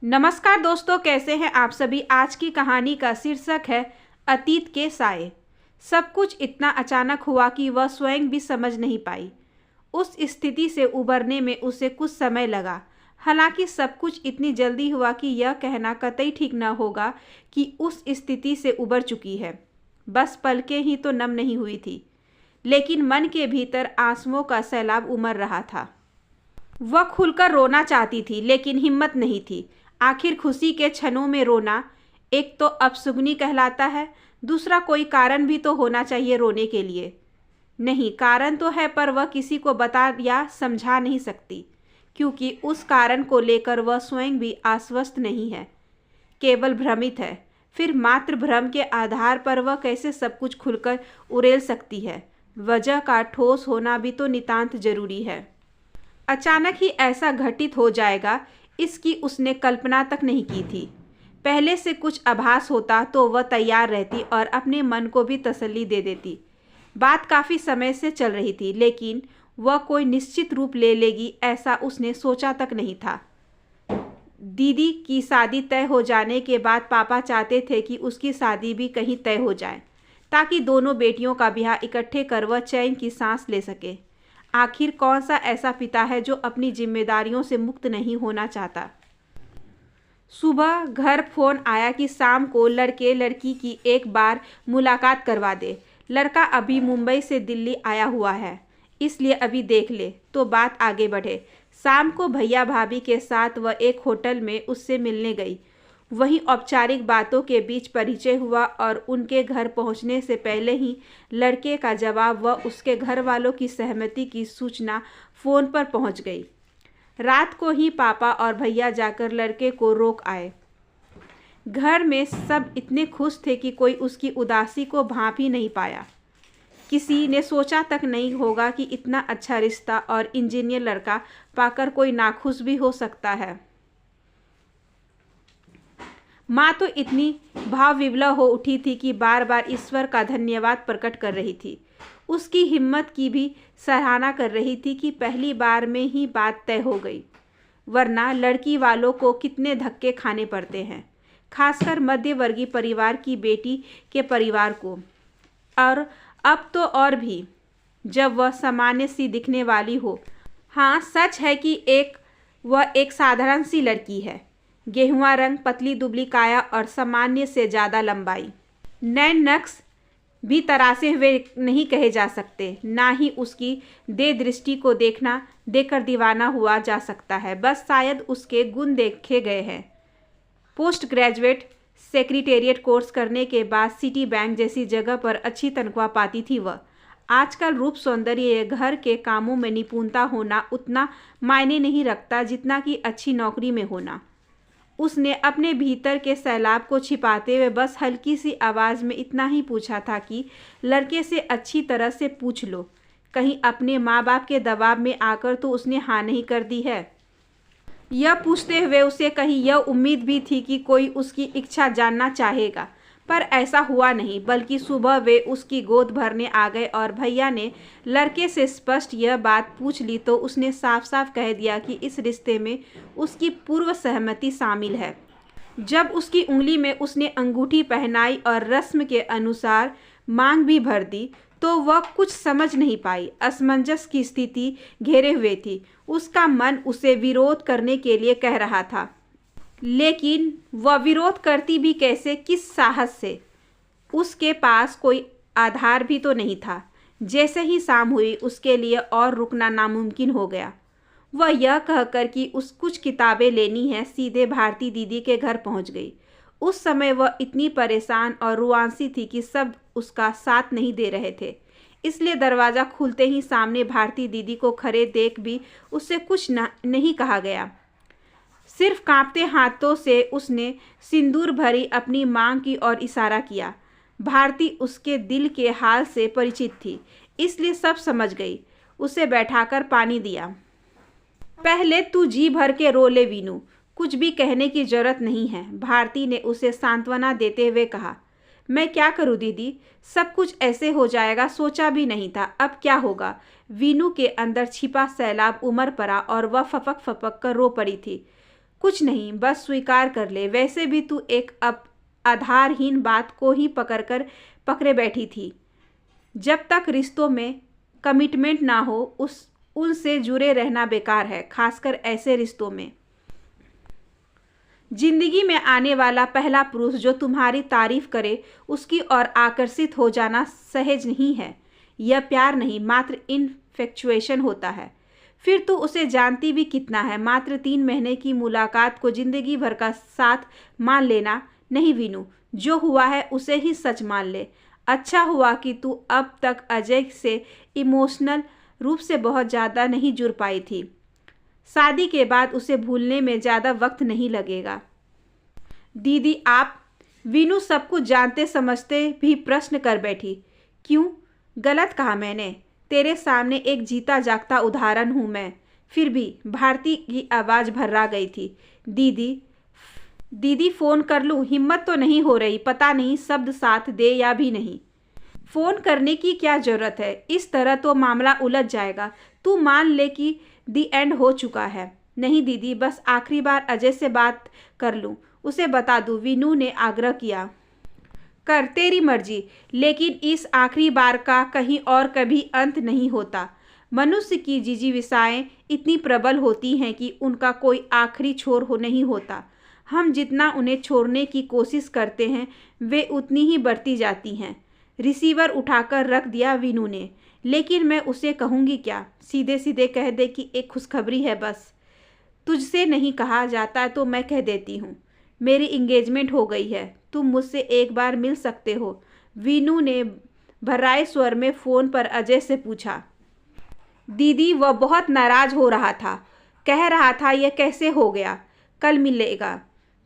नमस्कार दोस्तों, कैसे हैं आप सभी। आज की कहानी का शीर्षक है अतीत के साए। सब कुछ इतना अचानक हुआ कि वह स्वयं भी समझ नहीं पाई। उस स्थिति से उबरने में उसे कुछ समय लगा। हालांकि सब कुछ इतनी जल्दी हुआ कि यह कहना कतई ठीक न होगा कि उस स्थिति से उबर चुकी है। बस पलकें ही तो नम नहीं हुई थी, लेकिन मन के भीतर आंसुओं का सैलाब उमड़ रहा था। वह खुलकर रोना चाहती थी, लेकिन हिम्मत नहीं थी। आखिर खुशी के क्षणों में रोना एक तो अपशगुनी कहलाता है, दूसरा कोई कारण भी तो होना चाहिए रोने के लिए। नहीं, कारण तो है, पर वह किसी को बता या समझा नहीं सकती, क्योंकि उस कारण को लेकर वह स्वयं भी आश्वस्त नहीं है, केवल भ्रमित है। फिर मात्र भ्रम के आधार पर वह कैसे सब कुछ खुलकर उड़ेल सकती है। वजह का ठोस होना भी तो नितांत जरूरी है। अचानक ही ऐसा घटित हो जाएगा, इसकी उसने कल्पना तक नहीं की थी। पहले से कुछ आभास होता तो वह तैयार रहती और अपने मन को भी तसल्ली दे देती। बात काफ़ी समय से चल रही थी, लेकिन वह कोई निश्चित रूप ले लेगी ऐसा उसने सोचा तक नहीं था। दीदी की शादी तय हो जाने के बाद पापा चाहते थे कि उसकी शादी भी कहीं तय हो जाए, ताकि दोनों बेटियों का ब्याह इकट्ठे कर वह चैन की सांस ले सके। आखिर कौन सा ऐसा पिता है जो अपनी जिम्मेदारियों से मुक्त नहीं होना चाहता। सुबह घर फोन आया कि शाम को लड़के लड़की की एक बार मुलाकात करवा दे। लड़का अभी मुंबई से दिल्ली आया हुआ है, इसलिए अभी देख ले तो बात आगे बढ़े। शाम को भैया भाभी के साथ वह एक होटल में उससे मिलने गई। वहीं औपचारिक बातों के बीच परिचय हुआ और उनके घर पहुंचने से पहले ही लड़के का जवाब व उसके घर वालों की सहमति की सूचना फ़ोन पर पहुंच गई। रात को ही पापा और भैया जाकर लड़के को रोक आए। घर में सब इतने खुश थे कि कोई उसकी उदासी को भांप ही नहीं पाया। किसी ने सोचा तक नहीं होगा कि इतना अच्छा रिश्ता और इंजीनियर लड़का पाकर कोई नाखुश भी हो सकता है। माँ तो इतनी भाव विवला हो उठी थी कि बार बार ईश्वर का धन्यवाद प्रकट कर रही थी। उसकी हिम्मत की भी सराहना कर रही थी कि पहली बार में ही बात तय हो गई, वरना लड़की वालों को कितने धक्के खाने पड़ते हैं, खासकर मध्यवर्गीय परिवार की बेटी के परिवार को। और अब तो और भी, जब वह सामान्य सी दिखने वाली हो। हाँ, सच है कि वह एक साधारण सी लड़की है। गेहुआ रंग, पतली दुबली काया और सामान्य से ज़्यादा लंबाई। नैन नक्श भी तरासे हुए नहीं कहे जा सकते, ना ही उसकी दे दृष्टि को देकर दीवाना हुआ जा सकता है। बस शायद उसके गुण देखे गए हैं। पोस्ट ग्रेजुएट सेक्रेटेरिएट कोर्स करने के बाद सिटी बैंक जैसी जगह पर अच्छी तनख्वाह पाती थी वह। आजकल रूप सौंदर्य घर के कामों में निपुणता होना उतना मायने नहीं रखता जितना कि अच्छी नौकरी में होना। उसने अपने भीतर के सैलाब को छिपाते हुए बस हल्की सी आवाज़ में इतना ही पूछा था कि लड़के से अच्छी तरह से पूछ लो, कहीं अपने माँ बाप के दबाव में आकर तो उसने हाँ नहीं कर दी है। यह पूछते हुए उसे कहीं यह उम्मीद भी थी कि कोई उसकी इच्छा जानना चाहेगा, पर ऐसा हुआ नहीं। बल्कि सुबह वे उसकी गोद भरने आ गए और भैया ने लड़के से स्पष्ट यह बात पूछ ली तो उसने साफ साफ कह दिया कि इस रिश्ते में उसकी पूर्व सहमति शामिल है। जब उसकी उंगली में उसने अंगूठी पहनाई और रस्म के अनुसार मांग भी भर दी तो वह कुछ समझ नहीं पाई। असमंजस की स्थिति घेरे हुए थी। उसका मन उसे विरोध करने के लिए कह रहा था, लेकिन वह विरोध करती भी कैसे, किस साहस से। उसके पास कोई आधार भी तो नहीं था। जैसे ही शाम हुई उसके लिए और रुकना नामुमकिन हो गया। वह यह कहकर कि उस कुछ किताबें लेनी है, सीधे भारती दीदी के घर पहुंच गई। उस समय वह इतनी परेशान और रुआंसी थी कि सब उसका साथ नहीं दे रहे थे, इसलिए दरवाज़ा खुलते ही सामने भारती दीदी को खड़े देख भी उससे कुछ नहीं कहा गया। सिर्फ कांपते हाथों से उसने सिंदूर भरी अपनी मांग की ओर इशारा किया। भारती उसके दिल के हाल से परिचित थी, इसलिए सब समझ गई। उसे बैठाकर पानी दिया। पहले तू जी भर के रो ले वीनू, कुछ भी कहने की जरूरत नहीं है, भारती ने उसे सांत्वना देते हुए कहा। मैं क्या करूं दीदी, सब कुछ ऐसे हो जाएगा सोचा भी नहीं था, अब क्या होगा। वीनू के अंदर छिपा सैलाब उमड़ पड़ा और वह फपक फपक कर रो पड़ी थी। कुछ नहीं, बस स्वीकार कर ले। वैसे भी तू एक आधारहीन बात को ही पकड़े बैठी थी। जब तक रिश्तों में कमिटमेंट ना हो उनसे जुड़े रहना बेकार है, खासकर ऐसे रिश्तों में। जिंदगी में आने वाला पहला पुरुष जो तुम्हारी तारीफ करे, उसकी ओर आकर्षित हो जाना सहज नहीं है। यह प्यार नहीं, मात्र इन्फेक्चुएशन होता है। फिर तो उसे जानती भी कितना है। मात्र 3 महीने की मुलाकात को जिंदगी भर का साथ मान लेना नहीं वीनू, जो हुआ है उसे ही सच मान ले। अच्छा हुआ कि तू अब तक अजय से इमोशनल रूप से बहुत ज़्यादा नहीं जुड़ पाई थी। शादी के बाद उसे भूलने में ज़्यादा वक्त नहीं लगेगा। दीदी आप, वीनू सब कुछ जानते समझते भी प्रश्न कर बैठी। क्यों? गलत कहा मैंने? तेरे सामने एक जीता जागता उदाहरण हूँ मैं। फिर भी भारती की आवाज़ भर्रा गई थी। दीदी फ़ोन कर लूँ? हिम्मत तो नहीं हो रही, पता नहीं शब्द साथ दे या भी नहीं। फ़ोन करने की क्या ज़रूरत है? इस तरह तो मामला उलझ जाएगा। तू मान ले कि दी एंड हो चुका है। नहीं दीदी, बस आखिरी बार अजय से बात कर लूँ, उसे बता दूँ, वीनू ने आग्रह किया। कर, तेरी मर्जी, लेकिन इस आखिरी बार का कहीं और कभी अंत नहीं होता। मनुष्य की जिजीविषाएं इतनी प्रबल होती हैं कि उनका कोई आखिरी छोर नहीं होता। हम जितना उन्हें छोड़ने की कोशिश करते हैं, वे उतनी ही बढ़ती जाती हैं। रिसीवर उठाकर रख दिया वीनू ने। लेकिन मैं उसे कहूँगी क्या? सीधे सीधे कह दे कि एक खुशखबरी है बस। तुझसे नहीं कहा जाता तो मैं कह देती हूँ, मेरी इंगेजमेंट हो गई है, तुम मुझसे एक बार मिल सकते हो? वीनू ने भर्राए स्वर में फ़ोन पर अजय से पूछा। दीदी, वह बहुत नाराज़ हो रहा था, कह रहा था यह कैसे हो गया, कल मिलेगा।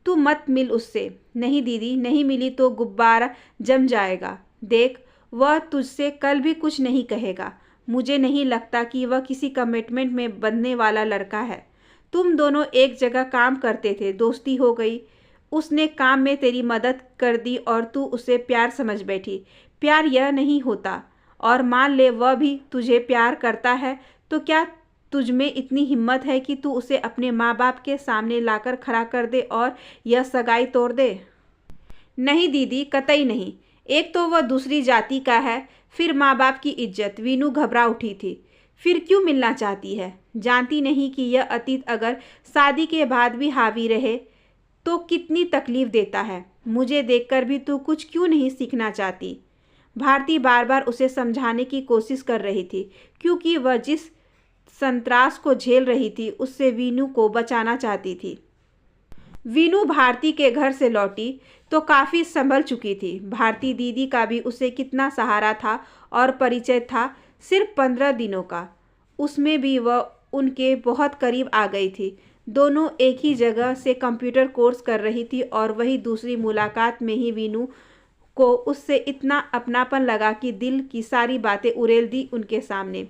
तू मत मिल उससे। नहीं दीदी, नहीं मिली तो गुब्बारा जम जाएगा। देख, वह तुझसे कल भी कुछ नहीं कहेगा। मुझे नहीं लगता कि वह किसी कमिटमेंट में बंधने वाला लड़का है। तुम दोनों एक जगह काम करते थे, दोस्ती हो गई, उसने काम में तेरी मदद कर दी और तू उसे प्यार समझ बैठी। प्यार यह नहीं होता। और मान ले वह भी तुझे प्यार करता है, तो क्या तुझमें इतनी हिम्मत है कि तू उसे अपने माँ बाप के सामने लाकर खड़ा कर दे और यह सगाई तोड़ दे? नहीं दीदी, कतई नहीं। एक तो वह दूसरी जाति का है, फिर माँ बाप की इज्जत। वीनू घबरा उठी थी। फिर क्यों मिलना चाहती है? जानती नहीं कि यह अतीत अगर शादी के बाद भी हावी रहे तो कितनी तकलीफ देता है। मुझे देखकर भी तू कुछ क्यों नहीं सीखना चाहती? भारती बार बार उसे समझाने की कोशिश कर रही थी, क्योंकि वह जिस संत्रास को झेल रही थी उससे वीनू को बचाना चाहती थी। वीनू भारती के घर से लौटी तो काफ़ी संभल चुकी थी। भारती दीदी का भी उसे कितना सहारा था और परिचय था, सिर्फ 15 दिनों का। उसमें भी वह उनके बहुत करीब आ गई थी। दोनों एक ही जगह से कंप्यूटर कोर्स कर रही थी और वही दूसरी मुलाकात में ही वीनू को उससे इतना अपनापन लगा कि दिल की सारी बातें उड़ेल दी उनके सामने।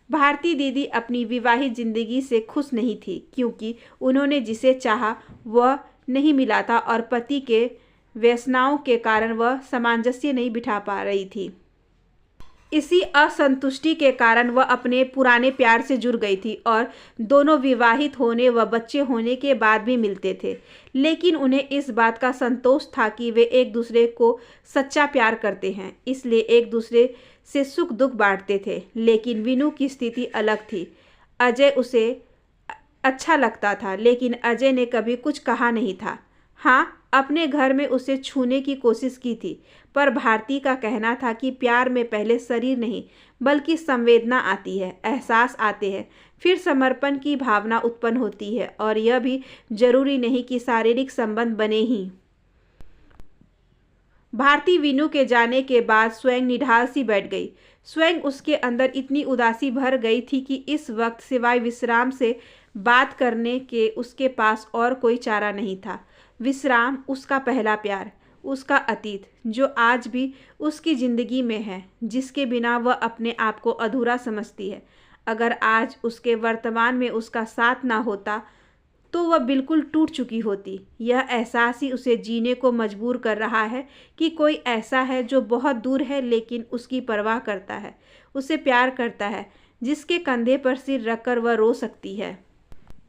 भारती दीदी अपनी विवाहित जिंदगी से खुश नहीं थी, क्योंकि उन्होंने जिसे चाहा वह नहीं मिला था और पति के व्यसनाओं के कारण वह सामंजस्य नहीं बिठा पा रही थी। इसी असंतुष्टि के कारण वह अपने पुराने प्यार से जुड़ गई थी और दोनों विवाहित होने व बच्चे होने के बाद भी मिलते थे। लेकिन उन्हें इस बात का संतोष था कि वे एक दूसरे को सच्चा प्यार करते हैं, इसलिए एक दूसरे से सुख दुख बांटते थे। लेकिन वीनू की स्थिति अलग थी। अजय उसे अच्छा लगता था, लेकिन अजय ने कभी कुछ कहा नहीं था। हाँ, अपने घर में उसे छूने की कोशिश की थी, पर भारती का कहना था कि प्यार में पहले शरीर नहीं बल्कि संवेदना आती है, एहसास आते हैं, फिर समर्पण की भावना उत्पन्न होती है, और यह भी जरूरी नहीं कि शारीरिक संबंध बने ही। भारती वीनू के जाने के बाद स्वयं निढाल सी बैठ गई। स्वयं उसके अंदर इतनी उदासी भर गई थी कि इस वक्त सिवाय विश्राम से बात करने के उसके पास और कोई चारा नहीं था। विश्राम, उसका पहला प्यार, उसका अतीत जो आज भी उसकी ज़िंदगी में है, जिसके बिना वह अपने आप को अधूरा समझती है। अगर आज उसके वर्तमान में उसका साथ ना होता तो वह बिल्कुल टूट चुकी होती। यह एहसास ही उसे जीने को मजबूर कर रहा है कि कोई ऐसा है जो बहुत दूर है लेकिन उसकी परवाह करता है, उसे प्यार करता है, जिसके कंधे पर सिर रखकर वह रो सकती है।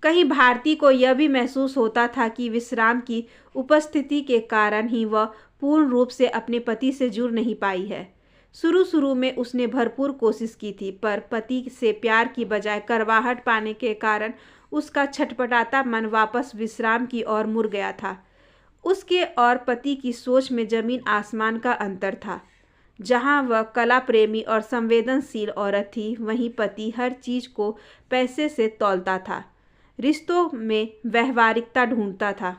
कहीं भारती को यह भी महसूस होता था कि विश्राम की उपस्थिति के कारण ही वह पूर्ण रूप से अपने पति से जुड़ नहीं पाई है। शुरू शुरू में उसने भरपूर कोशिश की थी, पर पति से प्यार की बजाय करवाहट पाने के कारण उसका छटपटाता मन वापस विश्राम की ओर मुड़ गया था। उसके और पति की सोच में जमीन आसमान का अंतर था। जहाँ वह कला प्रेमी और संवेदनशील औरत थी, वहीं पति हर चीज को पैसे से तौलता था, रिश्तों में व्यवहारिकता ढूंढता था।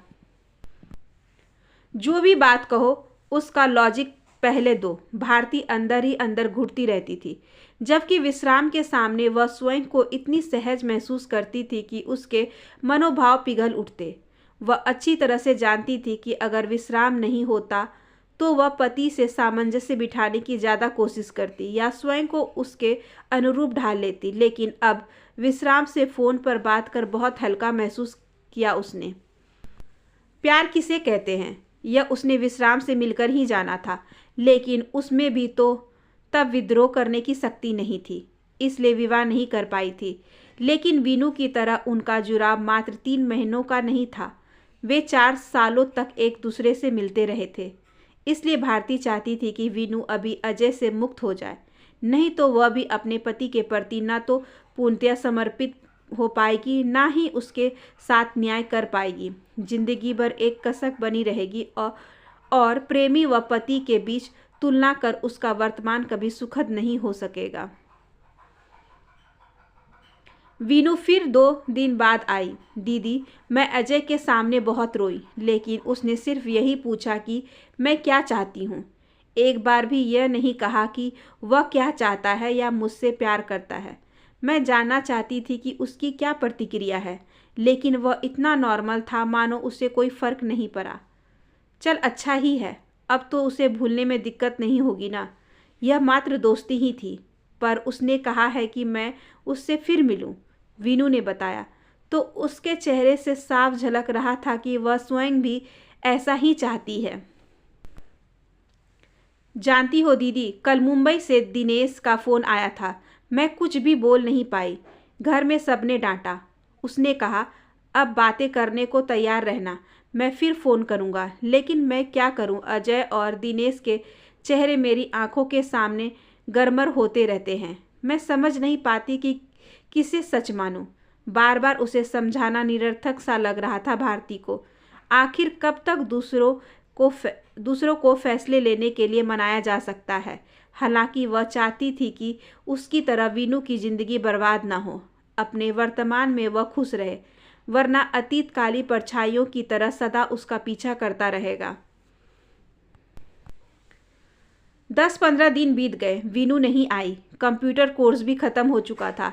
जो भी बात कहो उसका लॉजिक पहले दो, भारती अंदर ही अंदर घुटती रहती थी। जबकि विश्राम के सामने वह स्वयं को इतनी सहज महसूस करती थी कि उसके मनोभाव पिघल उठते। वह अच्छी तरह से जानती थी कि अगर विश्राम नहीं होता तो वह पति से सामंजस्य बिठाने की ज़्यादा कोशिश करती या स्वयं को उसके अनुरूप ढाल लेती, लेकिन अब विश्राम से फ़ोन पर बात कर बहुत हल्का महसूस किया उसने। प्यार किसे कहते हैं यह उसने विश्राम से मिलकर ही जाना था, लेकिन उसमें भी तो तब विद्रोह करने की शक्ति नहीं थी, इसलिए विवाह नहीं कर पाई थी। लेकिन वीनू की तरह उनका जुड़ाव मात्र 3 महीनों का नहीं था, वे 4 सालों तक एक दूसरे से मिलते रहे थे। इसलिए भारती चाहती थी कि वीनू अभी अजय से मुक्त हो जाए, नहीं तो वह भी अपने पति के प्रति न तो पूर्णतया समर्पित हो पाएगी, ना ही उसके साथ न्याय कर पाएगी। जिंदगी भर एक कसक बनी रहेगी और प्रेमी व पति के बीच तुलना कर उसका वर्तमान कभी सुखद नहीं हो सकेगा। वीनू फिर 2 दिन बाद आई। दीदी, मैं अजय के सामने बहुत रोई, लेकिन उसने सिर्फ यही पूछा कि मैं क्या चाहती हूँ। एक बार भी यह नहीं कहा कि वह क्या चाहता है या मुझसे प्यार करता है। मैं जानना चाहती थी कि उसकी क्या प्रतिक्रिया है, लेकिन वह इतना नॉर्मल था मानो उसे कोई फ़र्क नहीं पड़ा। चल अच्छा ही है, अब तो उसे भूलने में दिक्कत नहीं होगी ना। यह मात्र दोस्ती ही थी, पर उसने कहा है कि मैं उससे फिर मिलूं, वीनू ने बताया। तो उसके चेहरे से साफ झलक रहा था कि वह स्वयं भी ऐसा ही चाहती है। जानती हो दीदी, कल मुंबई से दिनेश का फ़ोन आया था। मैं कुछ भी बोल नहीं पाई। घर में सबने डांटा। उसने कहा, अब बातें करने को तैयार रहना, मैं फिर फ़ोन करूँगा। लेकिन मैं क्या करूँ, अजय और दिनेश के चेहरे मेरी आंखों के सामने गरमर होते रहते हैं। मैं समझ नहीं पाती कि किसे सच मानूं। बार बार उसे समझाना निरर्थक सा लग रहा था भारती को। आखिर कब तक दूसरों को फैसले लेने के लिए मनाया जा सकता है। हालांकि वह चाहती थी कि उसकी तरह वीनू की जिंदगी बर्बाद ना हो। अपने वर्तमान में वह खुश रहे, वरना अतीत काली परछाइयों की तरह सदा उसका पीछा करता रहेगा। 10-15 दिन बीत गए, वीनू नहीं आई। कंप्यूटर कोर्स भी खत्म हो चुका था।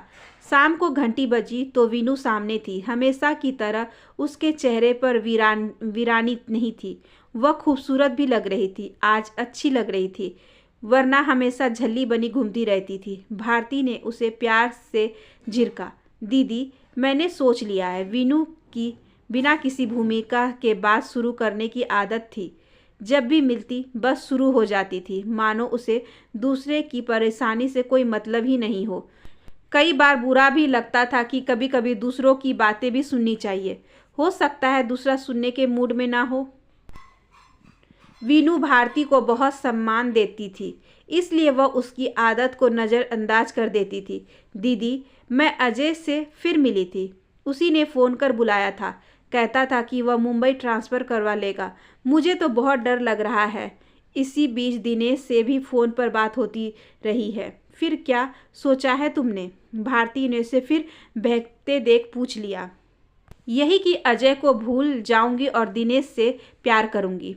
शाम को घंटी बजी तो वीनू सामने थी। हमेशा की तरह उसके चेहरे पर वीरानी नहीं थी। वह खूबसूरत भी लग रही थी, आज अच्छी लग रही थी, वरना हमेशा झल्ली बनी घूमती रहती थी। भारती ने उसे प्यार से झिड़का। दीदी, मैंने सोच लिया है। वीनू की बिना किसी भूमिका के बात शुरू करने की आदत थी। जब भी मिलती बस शुरू हो जाती थी, मानो उसे दूसरे की परेशानी से कोई मतलब ही नहीं हो। कई बार बुरा भी लगता था कि कभी कभी दूसरों की बातें भी सुननी चाहिए। हो सकता है दूसरा सुनने के मूड में ना हो। वीनू भारती को बहुत सम्मान देती थी, इसलिए वह उसकी आदत को नज़रअंदाज कर देती थी। दीदी, मैं अजय से फिर मिली थी। उसी ने फ़ोन कर बुलाया था। कहता था कि वह मुंबई ट्रांसफ़र करवा लेगा। मुझे तो बहुत डर लग रहा है। इसी बीच दिनेश से भी फ़ोन पर बात होती रही है। फिर क्या सोचा है तुमने? भारती ने उसे फिर बहकते देख पूछ लिया। यही कि अजय को भूल जाऊंगी और दिनेश से प्यार करूंगी।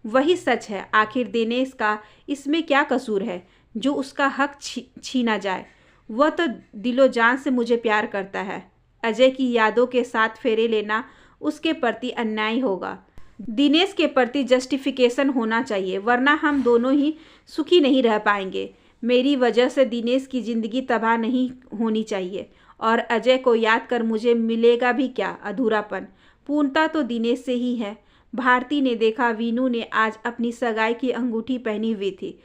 वही सच है। आखिर दिनेश का इसमें क्या कसूर है जो उसका हक छीना जाए? वह तो दिलो जान से मुझे प्यार करता है। अजय की यादों के साथ फेरे लेना उसके प्रति अन्याय होगा। दिनेश के प्रति जस्टिफिकेशन होना चाहिए, वरना हम दोनों ही सुखी नहीं रह पाएंगे। मेरी वजह से दिनेश की ज़िंदगी तबाह नहीं होनी चाहिए, और अजय को याद कर मुझे मिलेगा भी क्या? अधूरापन। पूर्णता तो दिनेश से ही है। भारती ने देखा वीनू ने आज अपनी सगाई की अंगूठी पहनी हुई थी।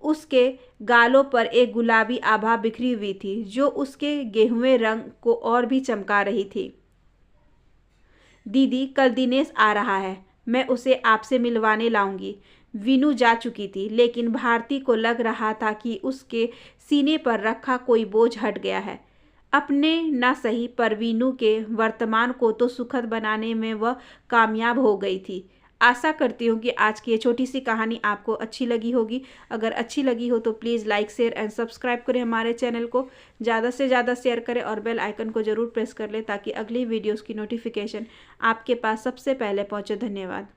उसके गालों पर एक गुलाबी आभा बिखरी हुई थी जो उसके गेहुए रंग को और भी चमका रही थी। दीदी कल दिनेश आ रहा है, मैं उसे आपसे मिलवाने लाऊंगी। वीनू जा चुकी थी, लेकिन भारती को लग रहा था कि उसके सीने पर रखा कोई बोझ हट गया है। अपने न सही पर वीनू के वर्तमान को तो सुखद बनाने में वह कामयाब हो गई थी। आशा करती हूँ कि आज की ये छोटी सी कहानी आपको अच्छी लगी होगी। अगर अच्छी लगी हो तो please like share and subscribe करें हमारे चैनल को, ज़्यादा से ज़्यादा शेयर करें और बेल आइकन को ज़रूर प्रेस कर लें ताकि अगली वीडियोज़ की नोटिफिकेशन आपके पास सबसे पहले पहुँचे। धन्यवाद।